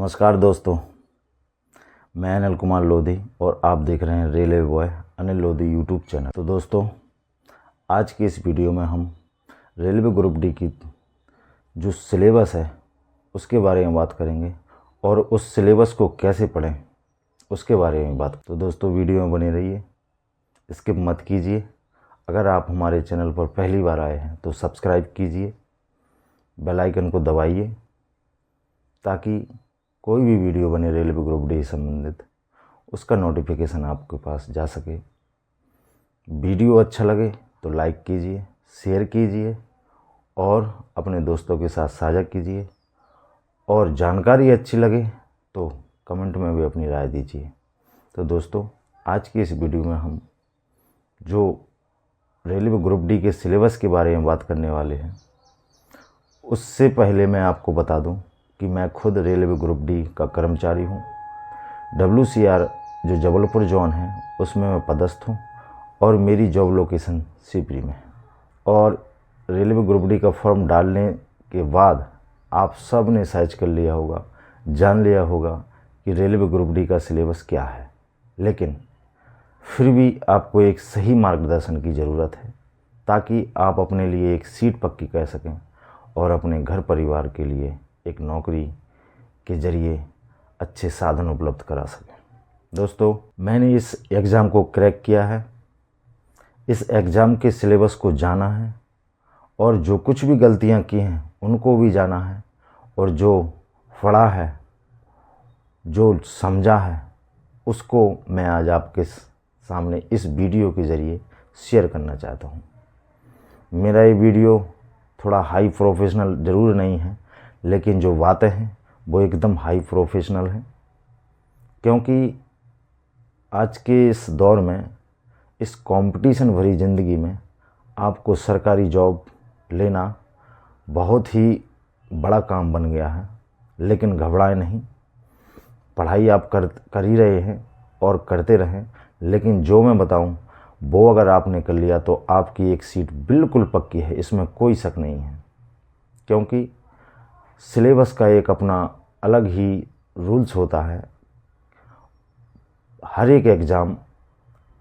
नमस्कार दोस्तों, मैं अनिल कुमार लोधी और आप देख रहे हैं railway boy Anil Lodhi YouTube channel. तो दोस्तों, आज की इस वीडियो में हम रेलवे ग्रुप डी की जो सिलेबस है उसके बारे में बात करेंगे और उस सिलेबस को कैसे पढ़ें उसके बारे में बात। तो दोस्तों, वीडियो में बने रहिए, स्किप मत कीजिए। अगर आप हमारे चैनल पर पहली बार आए हैं तो सब्सक्राइब कीजिए, बेल आइकन को दबाइए ताकि कोई भी वीडियो बने रेलवे ग्रुप डी संबंधित उसका नोटिफिकेशन आपके पास जा सके। वीडियो अच्छा लगे तो लाइक कीजिए, शेयर कीजिए और अपने दोस्तों के साथ साझा कीजिए, और जानकारी अच्छी लगे तो कमेंट में भी अपनी राय दीजिए। तो दोस्तों, आज की इस वीडियो में हम जो रेलवे ग्रुप डी के सिलेबस के बारे में बात करने वाले हैं, उससे पहले मैं आपको बता दूं कि मैं खुद रेलवे ग्रुप डी का कर्मचारी हूं। WCR जो जबलपुर जोन है उसमें मैं पदस्थ हूं और मेरी जॉब लोकेशन सिपरी में है। और रेलवे ग्रुप डी का फॉर्म डालने के बाद आप सब ने सर्च कर लिया होगा, जान लिया होगा कि रेलवे ग्रुप डी का सिलेबस क्या है, लेकिन फिर भी आपको एक सही मार्गदर्शन की ज़रूरत है ताकि आप अपने लिए एक सीट पक्की कर सकें और अपने घर परिवार के लिए एक नौकरी के ज़रिए अच्छे साधन उपलब्ध करा सकें। दोस्तों, मैंने इस एग्ज़ाम को क्रैक किया है, इस एग्ज़ाम के सिलेबस को जाना है और जो कुछ भी गलतियां की हैं उनको भी जाना है, और जो पढ़ा है, जो समझा है, उसको मैं आज आपके सामने इस वीडियो के ज़रिए शेयर करना चाहता हूँ। मेरा ये वीडियो थोड़ा हाई प्रोफेशनल ज़रूर नहीं है, लेकिन जो बातें हैं वो एकदम हाई प्रोफेशनल हैं, क्योंकि आज के इस दौर में, इस कंपटीशन भरी ज़िंदगी में आपको सरकारी जॉब लेना बहुत ही बड़ा काम बन गया है। लेकिन घबराएं नहीं, पढ़ाई आप कर ही रहे हैं और करते रहें, लेकिन जो मैं बताऊं वो अगर आपने कर लिया तो आपकी एक सीट बिल्कुल पक्की है, इसमें कोई शक नहीं है। क्योंकि सिलेबस का एक अपना अलग ही रूल्स होता है। हर एक एग्ज़ाम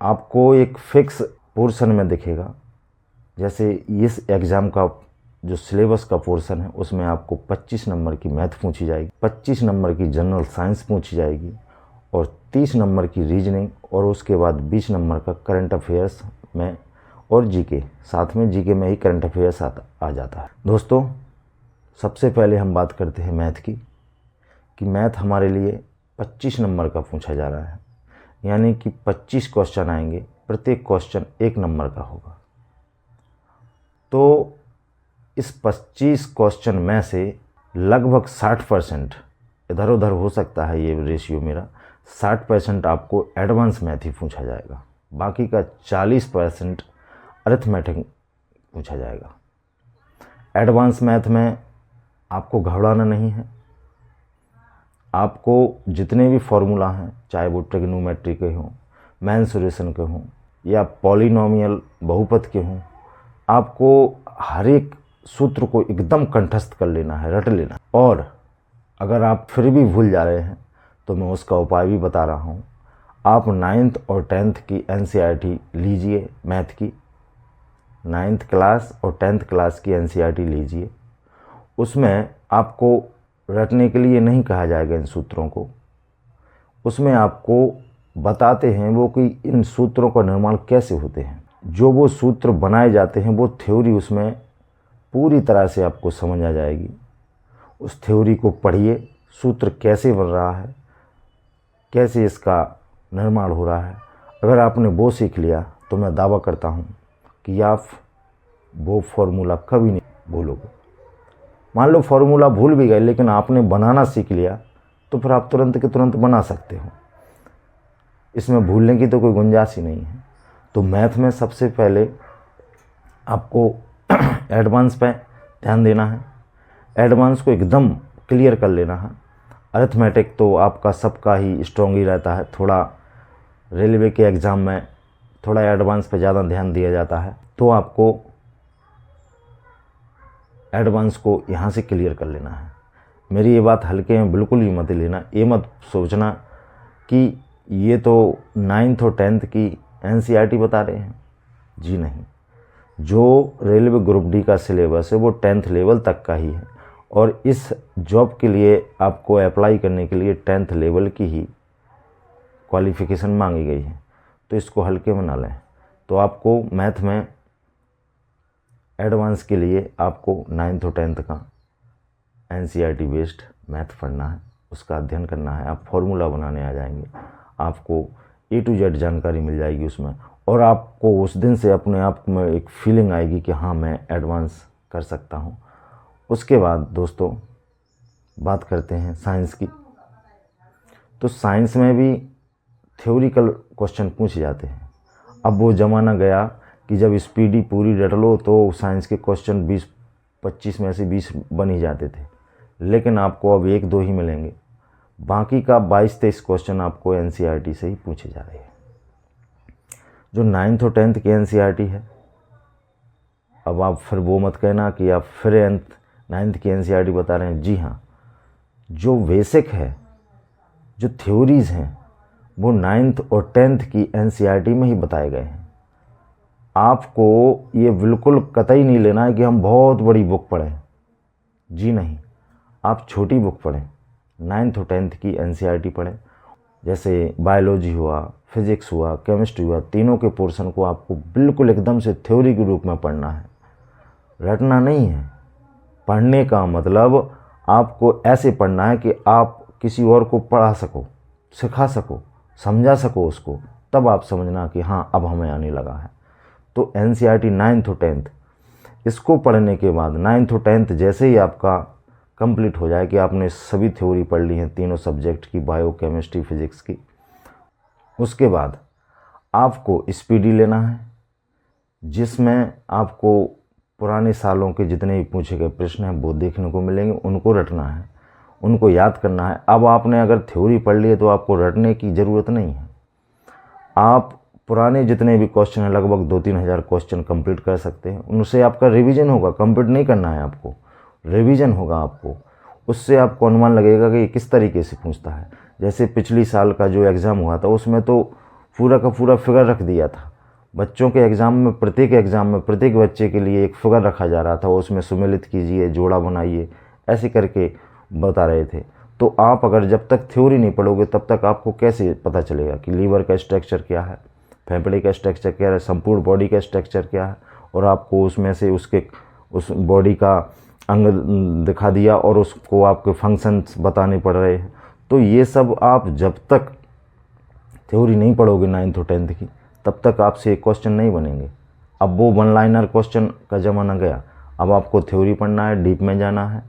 आपको एक फिक्स पोर्शन में दिखेगा। जैसे इस एग्ज़ाम का जो सिलेबस का पोर्शन है उसमें आपको 25 नंबर की मैथ पूछी जाएगी, 25 नंबर की जनरल साइंस पूछी जाएगी और 30 नंबर की रीजनिंग, और उसके बाद 20 नंबर का करंट अफेयर्स में और जीके, साथ में जीके में ही करंट अफेयर्स आ जाता है। दोस्तों, सबसे पहले हम बात करते हैं मैथ की, कि मैथ हमारे लिए 25 नंबर का पूछा जा रहा है, यानी कि 25 क्वेश्चन आएंगे, प्रत्येक क्वेश्चन 1 नंबर का होगा। तो इस 25 क्वेश्चन में से लगभग 60% इधर उधर हो सकता है, ये रेशियो मेरा 60% आपको एडवांस मैथ ही पूछा जाएगा, बाकी का 40% अरिथमेटिक पूछा जाएगा। एडवांस मैथ में आपको घबराना नहीं है। आपको जितने भी फॉर्मूला हैं, चाहे वो ट्रिग्नोमेट्री के हों, मेंसुरेशन के हों या पॉलिनोमियल बहुपद के हों, आपको हर एक सूत्र को एकदम कंठस्थ कर लेना है, रट लेना। और अगर आप फिर भी भूल जा रहे हैं तो मैं उसका उपाय भी बता रहा हूँ। आप 9th और 10th की NCERT लीजिए, मैथ की 9th क्लास और 10th क्लास की NCERT लीजिए। उसमें आपको रटने के लिए नहीं कहा जाएगा इन सूत्रों को, उसमें आपको बताते हैं वो कि इन सूत्रों का निर्माण कैसे होते हैं। जो वो सूत्र बनाए जाते हैं वो थ्योरी उसमें पूरी तरह से आपको समझ आ जाएगी। उस थ्योरी को पढ़िए, सूत्र कैसे बन रहा है, कैसे इसका निर्माण हो रहा है। अगर आपने वो सीख लिया तो मैं दावा करता हूँ कि आप वो फॉर्मूला कभी नहीं भूलोगे। मान लो फॉर्मूला भूल भी गए, लेकिन आपने बनाना सीख लिया तो फिर आप तुरंत के तुरंत बना सकते हो। इसमें भूलने की तो कोई गुंजाइश ही नहीं है। तो मैथ में सबसे पहले आपको एडवांस पे ध्यान देना है, एडवांस को एकदम क्लियर कर लेना है। अरिथमेटिक तो आपका सबका ही स्ट्रॉन्ग ही रहता है, थोड़ा रेलवे के एग्ज़ाम में थोड़ा एडवांस पे ज़्यादा ध्यान दिया जाता है, तो आपको एडवांस को यहाँ से क्लियर कर लेना है। मेरी ये बात हल्के में बिल्कुल ही मत लेना। ये मत सोचना कि ये तो 9th और 10th की NCERT बता रहे हैं। जी नहीं, जो रेलवे ग्रुप डी का सिलेबस है वो 10th लेवल तक का ही है, और इस जॉब के लिए आपको अप्लाई करने के लिए 10th लेवल की ही क्वालिफ़िकेशन मांगी गई है, तो इसको हल्के में ना लें। तो आपको मैथ में एडवांस के लिए आपको 9th और 10th का NCERT बेस्ड मैथ पढ़ना है, उसका अध्ययन करना है। आप फॉर्मूला बनाने आ जाएंगे, आपको A to Z जानकारी मिल जाएगी उसमें, और आपको उस दिन से अपने आप में एक फीलिंग आएगी कि हाँ मैं एडवांस कर सकता हूँ। उसके बाद दोस्तों बात करते हैं साइंस की। तो साइंस में भी थ्योरिकल क्वेश्चन पूछे जाते हैं। अब वो ज़माना गया कि जब स्पीडी पूरी रट लो तो साइंस के क्वेश्चन 20-25 में से 20 बन ही जाते थे, लेकिन आपको अब 1-2 ही मिलेंगे। बाकी का 22-23 क्वेश्चन आपको NCERT से ही पूछे जा रहे हैं। जो 9th और 10th की NCERT है, अब आप फिर वो मत कहना कि आप फिर 9th की NCERT बता रहे हैं। जी हाँ, जो बेसिक है, जो थ्योरीज़ हैं, वो 9th और 10th की NCERT में ही बताए गए हैं। आपको ये बिल्कुल कतई नहीं लेना है कि हम बहुत बड़ी बुक पढ़ें। जी नहीं, आप छोटी बुक पढ़ें, 9th और 10th की NCERT पढ़ें। जैसे बायोलॉजी हुआ, फिज़िक्स हुआ, केमिस्ट्री हुआ, तीनों के पोर्शन को आपको बिल्कुल एकदम से थ्योरी के रूप में पढ़ना है, रटना नहीं है। पढ़ने का मतलब आपको ऐसे पढ़ना है कि आप किसी और को पढ़ा सको, सिखा सको, समझा सको उसको, तब आप समझना कि हाँ अब हमें आने लगा है। तो NCERT 9th और 10th, इसको पढ़ने के बाद 9th और 10th जैसे ही आपका कंप्लीट हो जाए कि आपने सभी थ्योरी पढ़ ली हैं तीनों सब्जेक्ट की, बायो, केमिस्ट्री, फिज़िक्स की, उसके बाद आपको स्पीडी लेना है, जिसमें आपको पुराने सालों के जितने भी पूछे गए प्रश्न हैं वो देखने को मिलेंगे, उनको रटना है, उनको याद करना है। अब आपने अगर थ्योरी पढ़ ली है तो आपको रटने की ज़रूरत नहीं है। आप पुराने जितने भी क्वेश्चन हैं, लगभग 2-3 हज़ार क्वेश्चन कंप्लीट कर सकते हैं। उनसे आपका रिवीजन होगा, कंप्लीट नहीं करना है आपको, रिवीजन होगा आपको। उससे आपको अनुमान लगेगा कि ये किस तरीके से पूछता है। जैसे पिछली साल का जो एग्ज़ाम हुआ था उसमें तो पूरा का पूरा फिगर रख दिया था। बच्चों के एग्ज़ाम में, प्रत्येक एग्ज़ाम में प्रत्येक बच्चे के लिए एक फिगर रखा जा रहा था, उसमें सुमेलित कीजिए, जोड़ा बनाइए, ऐसे करके बता रहे थे। तो आप अगर जब तक थ्योरी नहीं पढ़ोगे तब तक आपको कैसे पता चलेगा कि लीवर का स्ट्रक्चर क्या है, फेफड़े का स्ट्रक्चर क्या है, संपूर्ण बॉडी का स्ट्रक्चर क्या है, और आपको उसमें से उस बॉडी का अंग दिखा दिया और उसको आपके फंक्शंस बताने पड़ रहे हैं। तो ये सब आप जब तक थ्योरी नहीं पढ़ोगे 9th और 10th की, तब तक आपसे क्वेश्चन नहीं बनेंगे। अब वो 1 लाइनर क्वेश्चन का ज़माना गया। अब आपको थ्योरी पढ़ना है, डीप में जाना है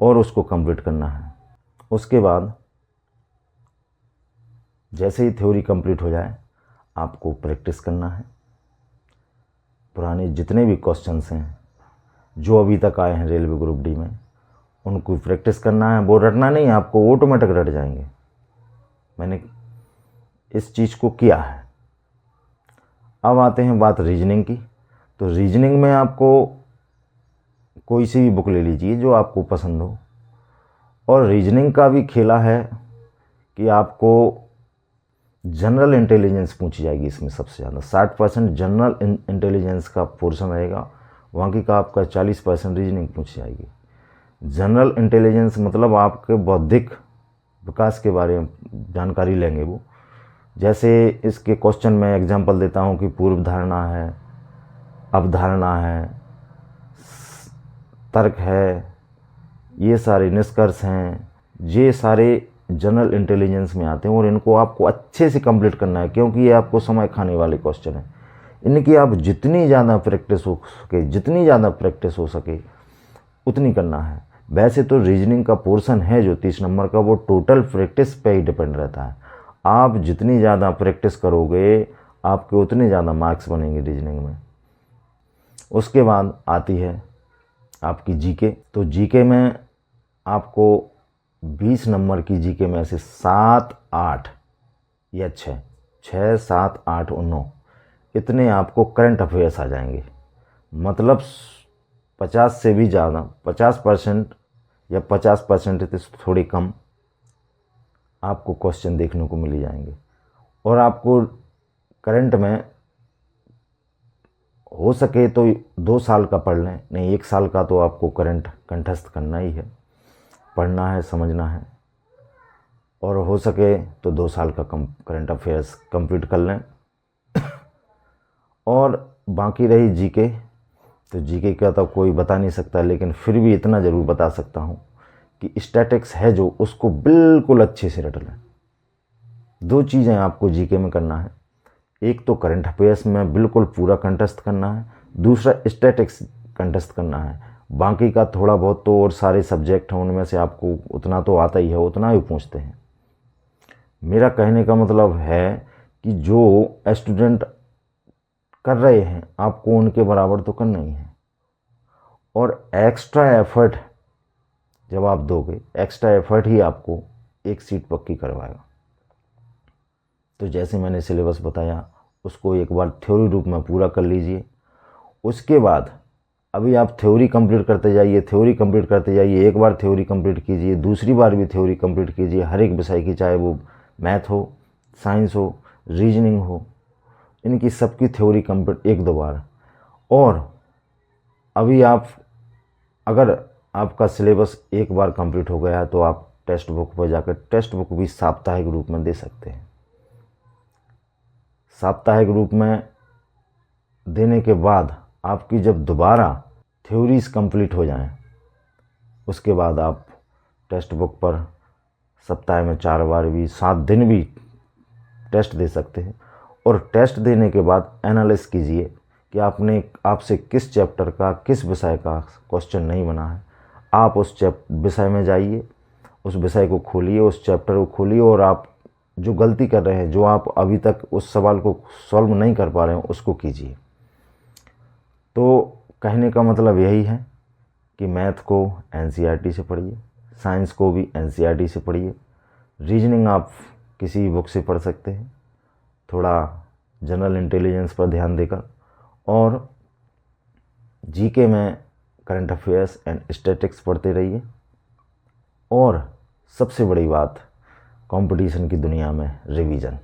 और उसको कंप्लीट करना है। उसके बाद जैसे ही थ्योरी कंप्लीट हो जाए आपको प्रैक्टिस करना है। पुराने जितने भी क्वेश्चंस हैं जो अभी तक आए हैं रेलवे ग्रुप डी में, उनको प्रैक्टिस करना है। वो रटना नहीं है, आपको ऑटोमेटिक रट जाएंगे। मैंने इस चीज़ को किया है। अब आते हैं बात रीजनिंग की। तो रीजनिंग में आपको कोई सी भी बुक ले लीजिए जो आपको पसंद हो, और रीजनिंग का भी खेला है कि आपको जनरल इंटेलिजेंस पूछी जाएगी। इसमें सबसे ज़्यादा 60% जनरल इंटेलिजेंस का पोर्शन रहेगा, बाकी का आपका 40% रीजनिंग पूछी जाएगी। जनरल इंटेलिजेंस मतलब आपके बौद्धिक विकास के बारे में जानकारी लेंगे वो। जैसे इसके क्वेश्चन में एग्जांपल देता हूँ कि पूर्व धारणा है, अवधारणा है, तर्क है, ये सारे निष्कर्ष हैं, ये सारे जनरल इंटेलिजेंस में आते हैं और इनको आपको अच्छे से कंप्लीट करना है, क्योंकि ये आपको समय खाने वाले क्वेश्चन हैं। इनकी आप जितनी ज़्यादा प्रैक्टिस हो सके उतनी करना है। वैसे तो रीजनिंग का पोर्शन है जो 30 नंबर का, वो टोटल प्रैक्टिस पे ही डिपेंड रहता है। आप जितनी ज़्यादा प्रैक्टिस करोगे आपके उतने ज़्यादा मार्क्स बनेंगे रीजनिंग में। उसके बाद आती है आपकी जीके। तो जीके में आपको 20 नंबर की जीके में से 7, 8 या 6, 7, 8 और 9 इतने आपको करंट अफेयर्स आ जाएंगे। मतलब 50 से भी ज़्यादा, 50% या 50% से थोड़ी कम आपको क्वेश्चन देखने को मिल जाएंगे। और आपको करंट में हो सके तो 2 साल का पढ़ लें, नहीं 1 साल का तो आपको करंट कंठस्थ करना ही है, पढ़ना है, समझना है। और हो सके तो 2 साल का करंट अफेयर्स कंप्लीट कर लें। और बाकी रही जीके, तो जीके का तो कोई बता नहीं सकता, लेकिन फिर भी इतना ज़रूर बता सकता हूँ कि स्टैटिक्स है जो, उसको बिल्कुल अच्छे से रट लें। 2 चीज़ें आपको जीके में करना है, एक तो करंट अफेयर्स में बिल्कुल पूरा कंठस्थ करना है, दूसरा स्टैटिक्स कंठस्थ करना है। बाकी का थोड़ा बहुत तो और सारे सब्जेक्ट हैं उनमें से आपको उतना तो आता ही है, उतना ही पूछते हैं। मेरा कहने का मतलब है कि जो स्टूडेंट कर रहे हैं आपको उनके बराबर तो करना ही है। और एक्स्ट्रा एफर्ट जब आप दोगे, एक्स्ट्रा एफर्ट ही आपको एक सीट पक्की करवाएगा। तो जैसे मैंने सिलेबस बताया उसको एक बार थ्योरी रूप में पूरा कर लीजिए। उसके बाद अभी आप थ्योरी कंप्लीट करते जाइए, थ्योरी कंप्लीट करते जाइए। एक बार थ्योरी कंप्लीट कीजिए, दूसरी बार भी थ्योरी कंप्लीट कीजिए, हर एक विषय की, चाहे वो मैथ हो, साइंस हो, रीजनिंग हो, इनकी सबकी थ्योरी कंप्लीट 1-2 बार। और अभी आप, अगर आपका सिलेबस एक बार कंप्लीट हो गया तो आप टेक्स्ट बुक पर जाकर टेक्स्ट बुक भी साप्ताहिक रूप में दे सकते हैं। साप्ताहिक रूप में देने के बाद आपकी जब दोबारा थ्योरीज कंप्लीट हो जाएं, उसके बाद आप टेक्स्ट बुक पर सप्ताह में 4 बार भी, 7 दिन भी टेस्ट दे सकते हैं। और टेस्ट देने के बाद एनालाइज कीजिए कि आपसे किस चैप्टर का, किस विषय का क्वेश्चन नहीं बना है। आप उस विषय में जाइए, उस विषय को खोलिए, उस चैप्टर को खोलिए, और आप जो गलती कर रहे हैं, जो आप अभी तक उस सवाल को सॉल्व नहीं कर पा रहे हैं, उसको कीजिए। तो कहने का मतलब यही है कि मैथ को एनसीईआरटी से पढ़िए, साइंस को भी एनसीईआरटी से पढ़िए, रीजनिंग आप किसी बुक से पढ़ सकते हैं, थोड़ा जनरल इंटेलिजेंस पर ध्यान देकर, और जीके में करंट अफेयर्स एंड स्टैटिक्स पढ़ते रहिए। और सबसे बड़ी बात, कंपटीशन की दुनिया में रिवीजन,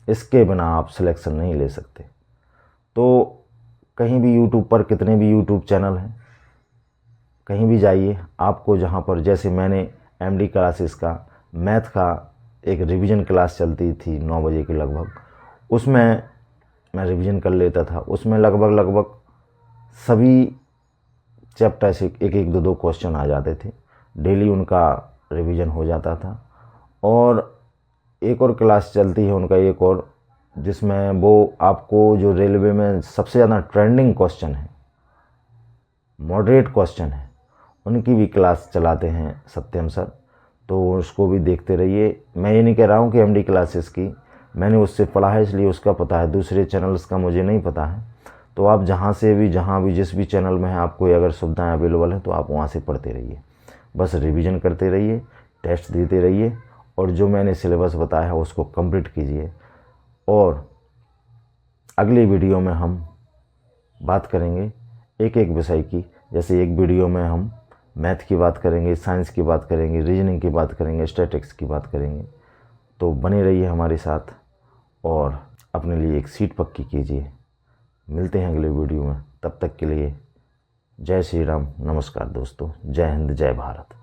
इसके बिना आप सिलेक्शन नहीं ले सकते। तो कहीं भी यूट्यूब पर, कितने भी यूट्यूब चैनल हैं, कहीं भी जाइए, आपको जहाँ पर, जैसे मैंने एमडी क्लासेस का मैथ का एक रिवीजन क्लास चलती थी 9 बजे के लगभग, उसमें मैं रिवीजन कर लेता था। उसमें लगभग सभी चैप्टर से 1-1, 2-2 क्वेश्चन आ जाते थे, डेली उनका रिवीजन हो जाता था। और एक और क्लास चलती है उनका, एक और, जिसमें वो आपको जो रेलवे में सबसे ज़्यादा ट्रेंडिंग क्वेश्चन है, मॉडरेट क्वेश्चन है, उनकी भी क्लास चलाते हैं सत्यम सर, तो उसको भी देखते रहिए। मैं ये नहीं कह रहा हूँ कि एमडी क्लासेस की, मैंने उससे पढ़ा है इसलिए उसका पता है, दूसरे चैनल्स का मुझे नहीं पता है। तो आप जहाँ भी जिस भी चैनल में है, आपको अगर सुविधाएँ अवेलेबल हैं तो आप वहाँ से पढ़ते रहिए। बस रिवीजन करते रहिए, टेस्ट देते रहिए, और जो मैंने सिलेबस बताया है उसको कंप्लीट कीजिए। और अगली वीडियो में हम बात करेंगे एक एक विषय की। जैसे एक वीडियो में हम मैथ की बात करेंगे, साइंस की बात करेंगे, रीजनिंग की बात करेंगे, स्टैटिक्स की बात करेंगे। तो बने रहिए हमारे साथ और अपने लिए एक सीट पक्की कीजिए। मिलते हैं अगले वीडियो में, तब तक के लिए जय श्री राम, नमस्कार दोस्तों, जय हिंद, जय भारत।